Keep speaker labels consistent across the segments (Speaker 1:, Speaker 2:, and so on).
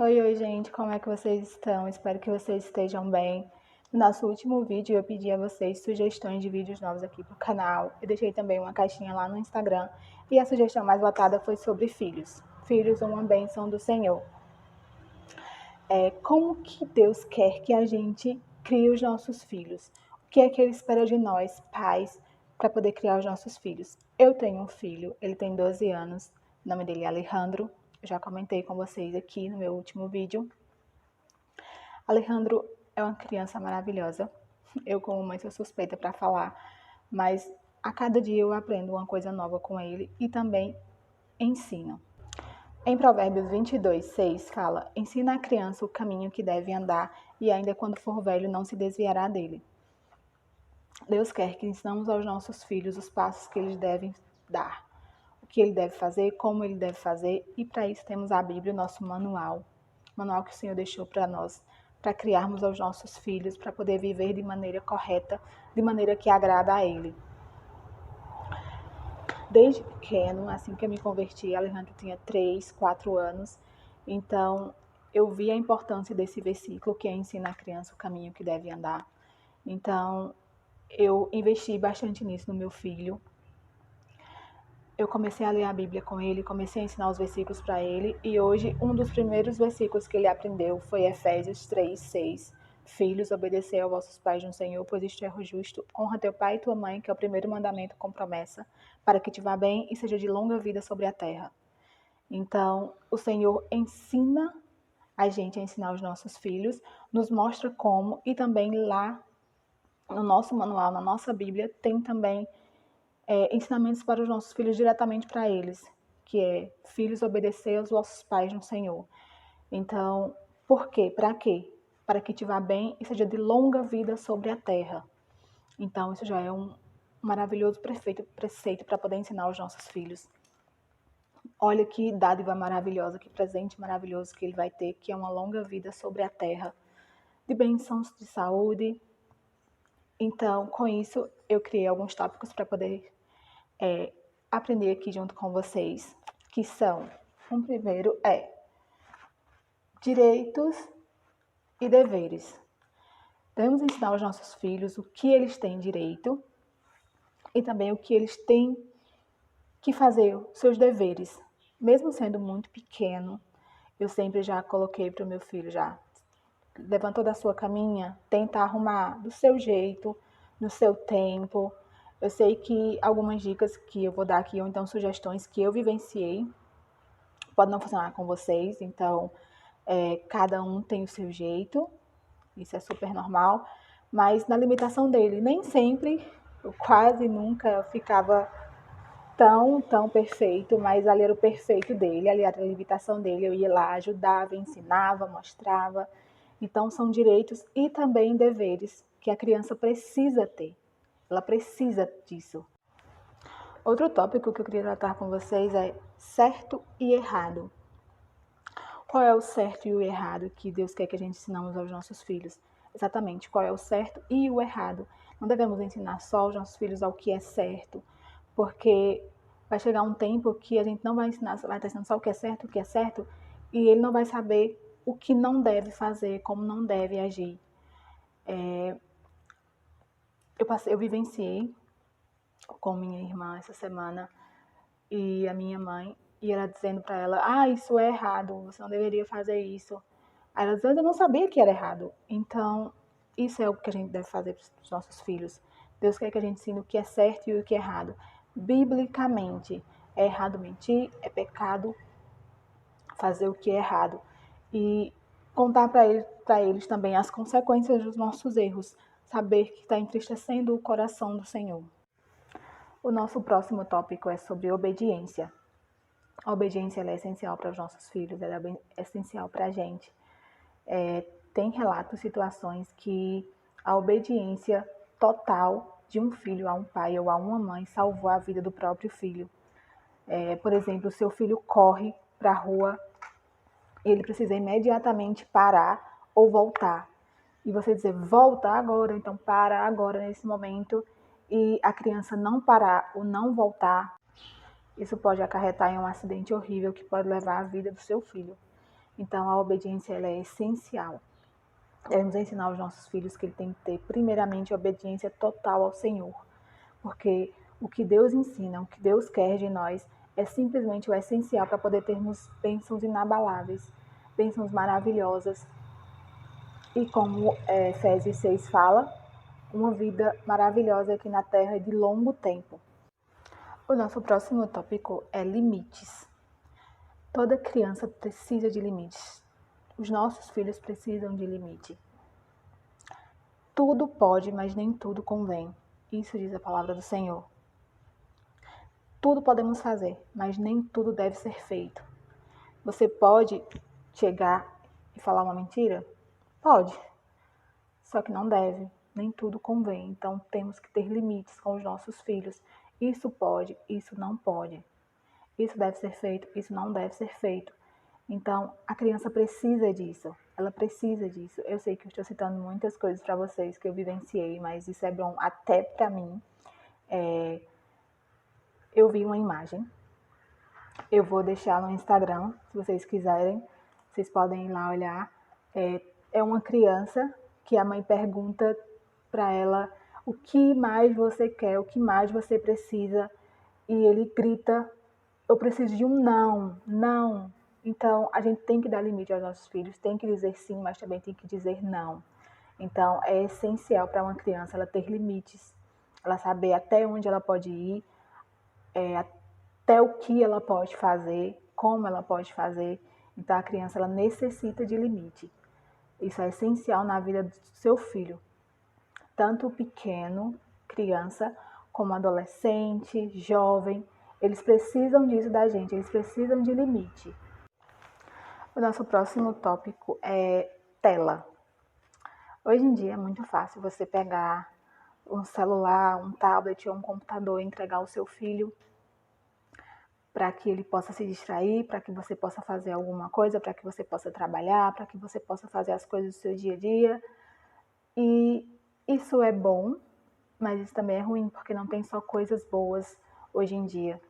Speaker 1: Oi, gente, como é que vocês estão? Espero que vocês estejam bem. No nosso último vídeo, eu pedi a vocês sugestões de vídeos novos aqui pro canal. Eu deixei também uma caixinha lá no Instagram e a sugestão mais votada foi sobre filhos. Filhos, uma bênção do Senhor. Como que Deus quer que a gente crie os nossos filhos? O que é que Ele espera de nós, pais, para poder criar os nossos filhos? Eu tenho um filho, ele tem 12 anos, o nome dele é Alejandro. Eu já comentei com vocês aqui no meu último vídeo. Alejandro é uma criança maravilhosa. Eu, como mãe, sou suspeita para falar, mas a cada dia eu aprendo uma coisa nova com ele e também ensino. Em Provérbios 22:6 fala: ensina a criança o caminho que deve andar e ainda quando for velho não se desviará dele. Deus quer que ensinemos aos nossos filhos os passos que eles devem dar, o que ele deve fazer, como ele deve fazer, e para isso temos a Bíblia, o nosso manual que o Senhor deixou para nós, para criarmos aos nossos filhos, para poder viver de maneira correta, de maneira que agrada a Ele. Desde pequeno, assim que eu me converti, Alejandro tinha 3, 4 anos, então eu vi a importância desse versículo, que é ensina a criança o caminho que deve andar. Então, eu investi bastante nisso no meu filho. Eu comecei a ler a Bíblia com ele, comecei a ensinar os versículos para ele, e hoje um dos primeiros versículos que ele aprendeu foi Efésios 3:6. Filhos, obedecei aos vossos pais no Senhor, pois isto é o justo. Honra teu pai e tua mãe, que é o primeiro mandamento com promessa, para que te vá bem e seja de longa vida sobre a terra. Então, o Senhor ensina a gente a ensinar os nossos filhos, nos mostra como, e também lá no nosso manual, na nossa Bíblia, tem também ensinamentos para os nossos filhos diretamente para eles, que é: filhos, obedecer aos vossos pais no Senhor. Então, por quê? Para quê? Para que te vá bem e seja de longa vida sobre a terra. Então, isso já é um maravilhoso preceito para poder ensinar aos nossos filhos. Olha que dádiva maravilhosa, que presente maravilhoso que ele vai ter, que é uma longa vida sobre a terra, de bênçãos, de saúde. Então, com isso, eu criei alguns tópicos para poder aprender aqui junto com vocês, que são: o primeiro é direitos e deveres. Devemos ensinar aos nossos filhos o que eles têm direito e também o que eles têm que fazer, os seus deveres. Mesmo sendo muito pequeno, eu sempre já coloquei para o meu filho: já levantou da sua caminha, tenta arrumar do seu jeito, no seu tempo. Eu sei que algumas dicas que eu vou dar aqui, ou então sugestões que eu vivenciei, pode não funcionar com vocês, então cada um tem o seu jeito, isso é super normal, mas na limitação dele, nem sempre, eu quase nunca ficava tão perfeito, mas ali era o perfeito dele, ali era a limitação dele, eu ia lá, ajudava, ensinava, mostrava. Então são direitos e também deveres que a criança precisa ter, ela precisa disso. Outro tópico que eu queria tratar com vocês é certo e errado. Qual é o certo e o errado que Deus quer que a gente ensinamos aos nossos filhos? Exatamente, qual é o certo e o errado. Não devemos ensinar só aos nossos filhos ao que é certo, porque vai chegar um tempo que a gente não vai ensinar, vai estar ensinando só o que é certo, e ele não vai saber o que não deve fazer, como não deve agir. Eu vivenciei com minha irmã essa semana e a minha mãe, e ela dizendo para ela: isso é errado, você não deveria fazer isso. Aí ela dizendo: eu não sabia que era errado. Então, isso é o que a gente deve fazer para os nossos filhos. Deus quer que a gente ensine o que é certo e o que é errado. Biblicamente, é errado mentir, é pecado fazer o que é errado. E contar para eles também as consequências dos nossos erros. Saber que está entristecendo o coração do Senhor. O nosso próximo tópico é sobre obediência. A obediência é essencial para os nossos filhos, ela é essencial para a gente. Tem relatos, situações que a obediência total de um filho a um pai ou a uma mãe salvou a vida do próprio filho. Por exemplo, o seu filho corre para a rua, ele precisa imediatamente parar ou voltar. E você dizer: volta agora, então para agora, nesse momento, e a criança não parar ou não voltar, isso pode acarretar em um acidente horrível que pode levar a vida do seu filho. Então, a obediência ela é essencial. Devemos ensinar aos nossos filhos que ele tem que ter, primeiramente, obediência total ao Senhor. Porque o que Deus ensina, o que Deus quer de nós, é simplesmente o essencial para poder termos bênçãos inabaláveis, bênçãos maravilhosas. E como Efésios 6 fala, uma vida maravilhosa aqui na Terra de longo tempo. O nosso próximo tópico é limites. Toda criança precisa de limites. Os nossos filhos precisam de limite. Tudo pode, mas nem tudo convém. Isso diz a palavra do Senhor. Tudo podemos fazer, mas nem tudo deve ser feito. Você pode chegar e falar uma mentira? Pode. Só que não deve. Nem tudo convém. Então temos que ter limites com os nossos filhos. Isso pode, isso não pode. Isso deve ser feito, isso não deve ser feito. Então, a criança precisa disso. Ela precisa disso. Eu sei que eu estou citando muitas coisas para vocês que eu vivenciei, mas isso é bom até para mim. Eu vi uma imagem. Eu vou deixar no Instagram, se vocês quiserem. Vocês podem ir lá olhar. É uma criança que a mãe pergunta para ela o que mais você quer, o que mais você precisa. E ele grita, eu preciso de um não, não. Então, a gente tem que dar limite aos nossos filhos, tem que dizer sim, mas também tem que dizer não. Então, é essencial para uma criança ela ter limites, ela saber até onde ela pode ir, até o que ela pode fazer, como ela pode fazer. Então, a criança ela necessita de limite. Isso é essencial na vida do seu filho, tanto o pequeno, criança, como adolescente, jovem. Eles precisam disso da gente, eles precisam de limite. O nosso próximo tópico é tela. Hoje em dia é muito fácil você pegar um celular, um tablet ou um computador e entregar ao seu filho para que ele possa se distrair, para que você possa fazer alguma coisa, para que você possa trabalhar, para que você possa fazer as coisas do seu dia a dia. E isso é bom, mas isso também é ruim, porque não tem só coisas boas hoje em dia,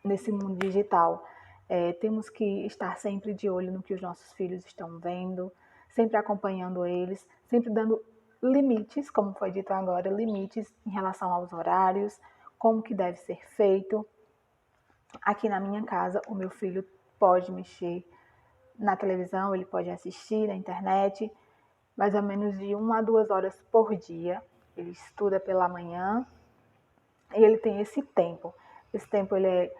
Speaker 1: nesse mundo digital. Temos que estar sempre de olho no que os nossos filhos estão vendo, sempre acompanhando eles, sempre dando limites, como foi dito agora, limites em relação aos horários, como que deve ser feito. Aqui na minha casa, o meu filho pode mexer na televisão, ele pode assistir na internet, mais ou menos de 1 a 2 horas por dia. Ele estuda pela manhã e ele tem esse tempo. Esse tempo ele é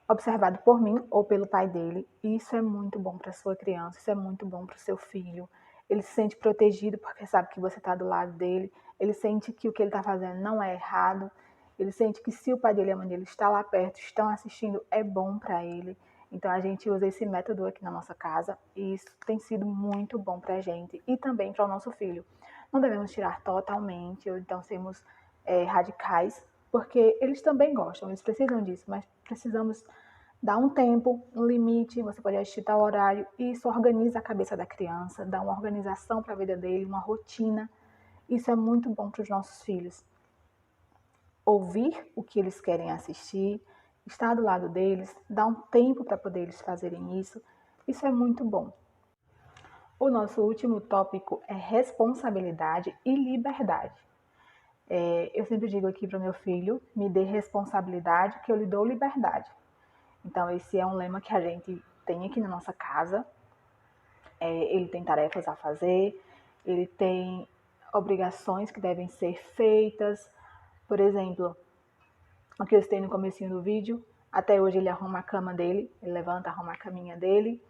Speaker 1: observado por mim ou pelo pai dele. E isso é muito bom para sua criança, isso é muito bom para o seu filho. Ele se sente protegido porque sabe que você está do lado dele. Ele sente que o que ele está fazendo não é errado. Ele sente que se o pai dele e a mãe dele estão lá perto, estão assistindo, é bom para ele. Então a gente usa esse método aqui na nossa casa e isso tem sido muito bom para a gente e também para o nosso filho. Não devemos tirar totalmente ou então sermos radicais, porque eles também gostam, eles precisam disso, mas precisamos dar um tempo, um limite, você pode assistir tal horário, e isso organiza a cabeça da criança, dá uma organização para a vida dele, uma rotina. Isso é muito bom para os nossos filhos. Ouvir o que eles querem assistir, estar do lado deles, dar um tempo para poder eles fazerem isso, isso é muito bom. O nosso último tópico é responsabilidade e liberdade. Eu sempre digo aqui para o meu filho, me dê responsabilidade que eu lhe dou liberdade. Então esse é um lema que a gente tem aqui na nossa casa. Ele tem tarefas a fazer, ele tem obrigações que devem ser feitas. Por exemplo, o que eu citei no comecinho do vídeo, até hoje ele arruma a cama dele, ele levanta, arruma a caminha dele,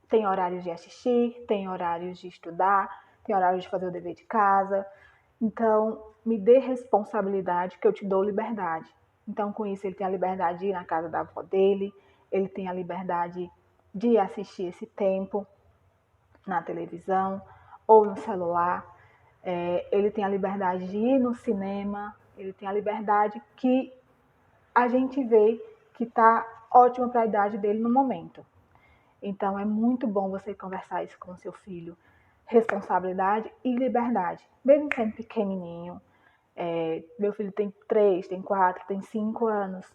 Speaker 1: tem horários de assistir, tem horários de estudar, tem horários de fazer o dever de casa. Então, me dê responsabilidade que eu te dou liberdade. Então, com isso, ele tem a liberdade de ir na casa da avó dele, ele tem a liberdade de assistir esse tempo na televisão ou no celular. Ele tem a liberdade de ir no cinema, ele tem a liberdade que a gente vê que está ótima para a idade dele no momento. Então, é muito bom você conversar isso com o seu filho. Responsabilidade e liberdade. Mesmo sendo pequenininho. Meu filho tem 3, tem 4, tem 5 anos.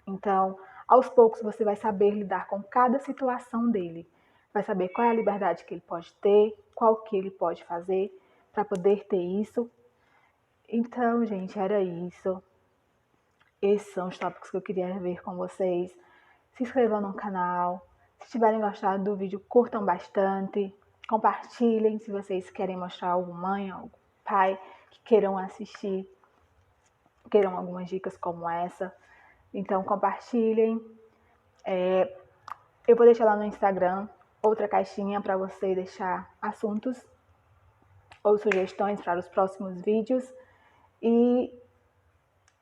Speaker 1: Então, aos poucos você vai saber lidar com cada situação dele. Vai saber qual é a liberdade que ele pode ter, qual que ele pode fazer para poder ter isso. Então, gente, era isso. Esses são os tópicos que eu queria ver com vocês. Se inscrevam no canal. Se tiverem gostado do vídeo, curtam bastante. Compartilhem se vocês querem mostrar alguma mãe, algum pai que queiram assistir, queiram algumas dicas como essa. Então, compartilhem. Eu vou deixar lá no Instagram outra caixinha para você deixar assuntos ou sugestões para os próximos vídeos. E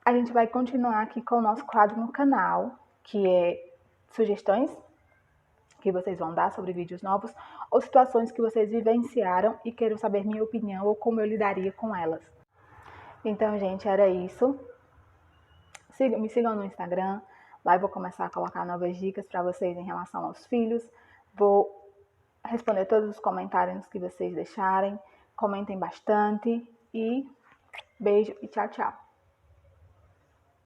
Speaker 1: a gente vai continuar aqui com o nosso quadro no canal, que é sugestões que vocês vão dar sobre vídeos novos ou situações que vocês vivenciaram e queiram saber minha opinião ou como eu lidaria com elas. Então, gente, era isso. Me sigam no Instagram. Lá eu vou começar a colocar novas dicas para vocês em relação aos filhos. Vou responder todos os comentários que vocês deixarem. Comentem bastante e beijo e tchau, tchau.